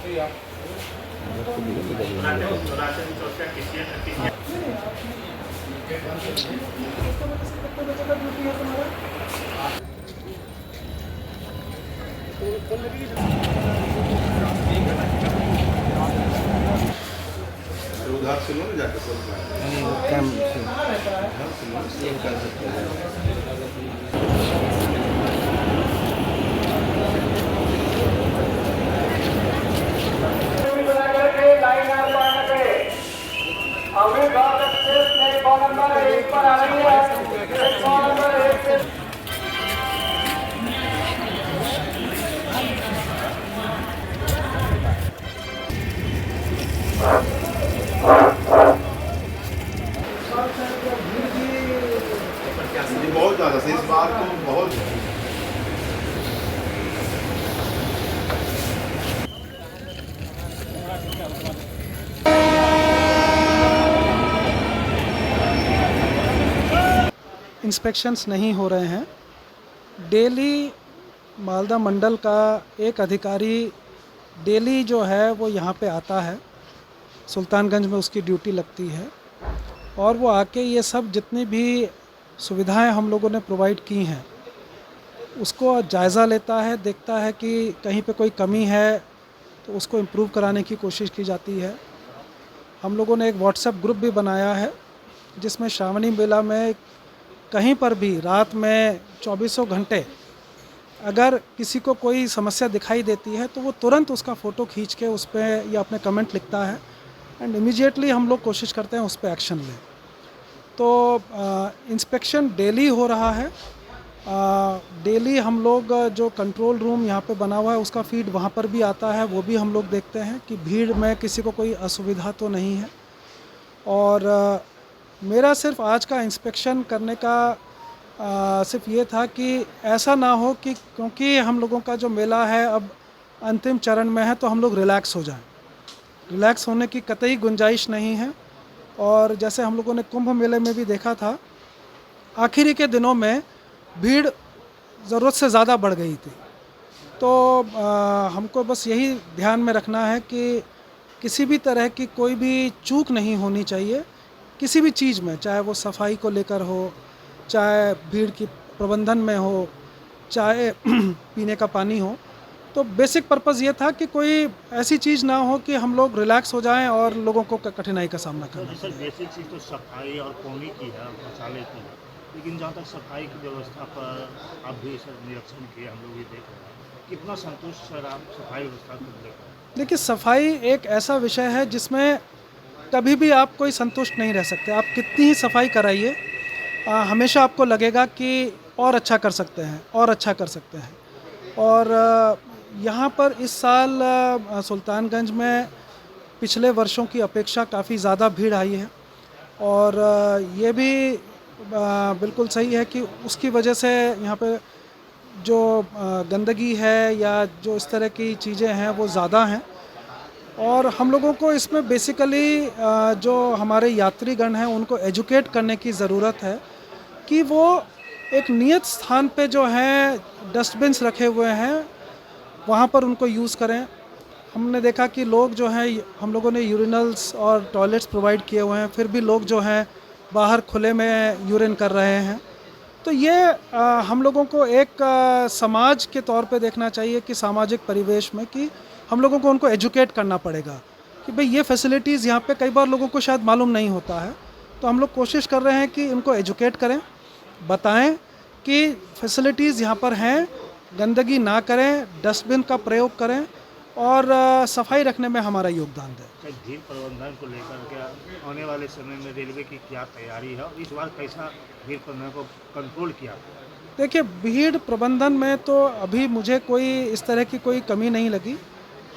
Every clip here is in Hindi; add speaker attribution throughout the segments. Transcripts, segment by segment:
Speaker 1: उधार से लो ना जाके सब
Speaker 2: कैम
Speaker 1: उधार से लो सेव कर सकते हैं। ये बहुत ज़्यादा से इस बार तो बहुत
Speaker 2: इंस्पेक्शंस नहीं हो रहे हैं। डेली मालदा मंडल का एक अधिकारी डेली जो है वो यहाँ पे आता है, सुल्तानगंज में उसकी ड्यूटी लगती है और वो आके ये सब जितनी भी सुविधाएं हम लोगों ने प्रोवाइड की हैं उसको जायज़ा लेता है, देखता है कि कहीं पे कोई कमी है तो उसको इम्प्रूव कराने की कोशिश की जाती है। हम लोगों ने एक व्हाट्सएप ग्रुप भी बनाया है जिसमें श्रावणी मेला में कहीं पर भी रात में 24 घंटे अगर किसी को कोई समस्या दिखाई देती है तो वो तुरंत उसका फ़ोटो खींच के उस पर या अपने कमेंट लिखता है एंड इमीडिएटली हम लोग कोशिश करते हैं उस पर एक्शन लें। तो इंस्पेक्शन डेली हो रहा है। डेली हम लोग जो कंट्रोल रूम यहाँ पे बना हुआ है उसका फीड वहाँ पर भी आता है, वो भी हम लोग देखते हैं कि भीड़ में किसी को कोई असुविधा तो नहीं है। और मेरा सिर्फ आज का इंस्पेक्शन करने का सिर्फ ये था कि ऐसा ना हो कि क्योंकि हम लोगों का जो मेला है अब अंतिम चरण में है तो हम लोग रिलैक्स हो जाएं। रिलैक्स होने की कतई गुंजाइश नहीं है। और जैसे हम लोगों ने कुंभ मेले में भी देखा था, आखिरी के दिनों में भीड़ ज़रूरत से ज़्यादा बढ़ गई थी। तो हमको बस यही ध्यान में रखना है कि किसी भी तरह की कोई भी चूक नहीं होनी चाहिए किसी भी चीज़ में, चाहे वो सफाई को लेकर हो, चाहे भीड़ की प्रबंधन में हो, चाहे पीने का पानी हो। तो बेसिक पर्पज़ ये था कि कोई ऐसी चीज़ ना हो कि हम लोग रिलैक्स हो जाएं और लोगों को कठिनाई का सामना करना पड़े।
Speaker 3: सर बेसिक चीज़ तो सफाई और पानी की है, शौचालय की है, लेकिन जहाँ तक सफाई की व्यवस्था पर आप भी सर निरीक्षण किए, हम लोग ये देख रहे हैं, कितना संतुष्ट सर आप सफाई व्यवस्था को लेकर?
Speaker 2: देखिए, सफाई एक ऐसा विषय है जिसमें कभी भी आप कोई संतुष्ट नहीं रह सकते। आप कितनी ही सफाई कराइए, हमेशा आपको लगेगा कि और अच्छा कर सकते हैं और अच्छा कर सकते हैं। और यहाँ पर इस साल सुल्तानगंज में पिछले वर्षों की अपेक्षा काफ़ी ज़्यादा भीड़ आई है और ये भी बिल्कुल सही है कि उसकी वजह से यहाँ पे जो गंदगी है या जो इस तरह की चीज़ें हैं वो ज़्यादा हैं। और हम लोगों को इसमें बेसिकली जो हमारे यात्रीगण हैं उनको एजुकेट करने की ज़रूरत है कि वो एक नियत स्थान पे जो है डस्टबिन्स रखे हुए हैं वहाँ पर उनको यूज़ करें। हमने देखा कि लोग जो हैं, हम लोगों ने यूरिनल्स और टॉयलेट्स प्रोवाइड किए हुए हैं, फिर भी लोग जो हैं बाहर खुले में यूरिन कर रहे हैं। तो ये हम लोगों को एक समाज के तौर पे देखना चाहिए कि सामाजिक परिवेश में कि हम लोगों को उनको एजुकेट करना पड़ेगा कि भाई ये फैसिलिटीज़ यहाँ पे कई बार लोगों को शायद मालूम नहीं होता है। तो हम लोग कोशिश कर रहे हैं कि इनको एजुकेट करें, बताएं कि फैसिलिटीज़ यहाँ पर हैं, गंदगी ना करें, डस्टबिन का प्रयोग करें और सफाई रखने में हमारा योगदान दें।
Speaker 3: भीड़ प्रबंधन को लेकर क्या आने वाले समय में रेलवे की क्या तैयारी है और इस बार कैसा भीड़ प्रबंधन को कंट्रोल किया?
Speaker 2: देखिए, भीड़ प्रबंधन में तो अभी मुझे कोई इस तरह की कोई कमी नहीं लगी।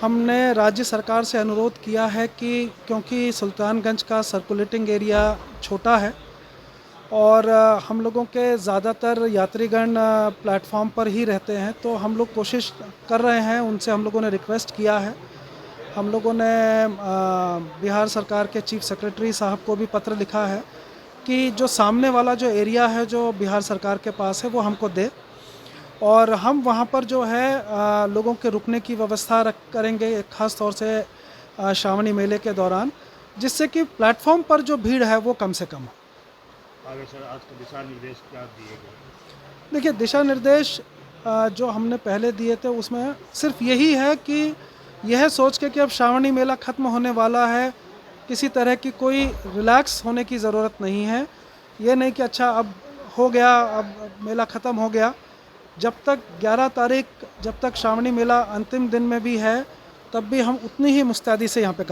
Speaker 2: हमने राज्य सरकार से अनुरोध किया है कि क्योंकि सुल्तानगंज का सर्कुलेटिंग एरिया छोटा है और हम लोगों के ज़्यादातर यात्रीगण प्लेटफॉर्म पर ही रहते हैं, तो हम लोग कोशिश कर रहे हैं, उनसे हम लोगों ने रिक्वेस्ट किया है। हम लोगों ने बिहार सरकार के चीफ सेक्रेटरी साहब को भी पत्र लिखा है कि जो सामने वाला जो एरिया है जो बिहार सरकार के पास है वो हमको दे। और हम वहाँ पर जो है लोगों के रुकने की व्यवस्था करेंगे, ख़ास तौर से श्रावणी मेले के दौरान, जिससे कि प्लेटफॉर्म पर जो भीड़ है वो कम से कम हो।
Speaker 3: आगे सर आज के दिशा निर्देश क्या दिए गए?
Speaker 2: देखिए, दिशा निर्देश जो हमने पहले दिए थे उसमें सिर्फ यही है कि यह सोच के कि अब श्रावणी मेला ख़त्म होने वाला है, किसी तरह की कोई रिलैक्स होने की ज़रूरत नहीं है। ये नहीं कि अच्छा अब हो गया, अब मेला ख़त्म हो गया। जब तक 11 तारीख, जब तक श्रावणी मेला अंतिम दिन में भी है, तब भी हम उतनी ही मुस्तैदी से यहाँ पे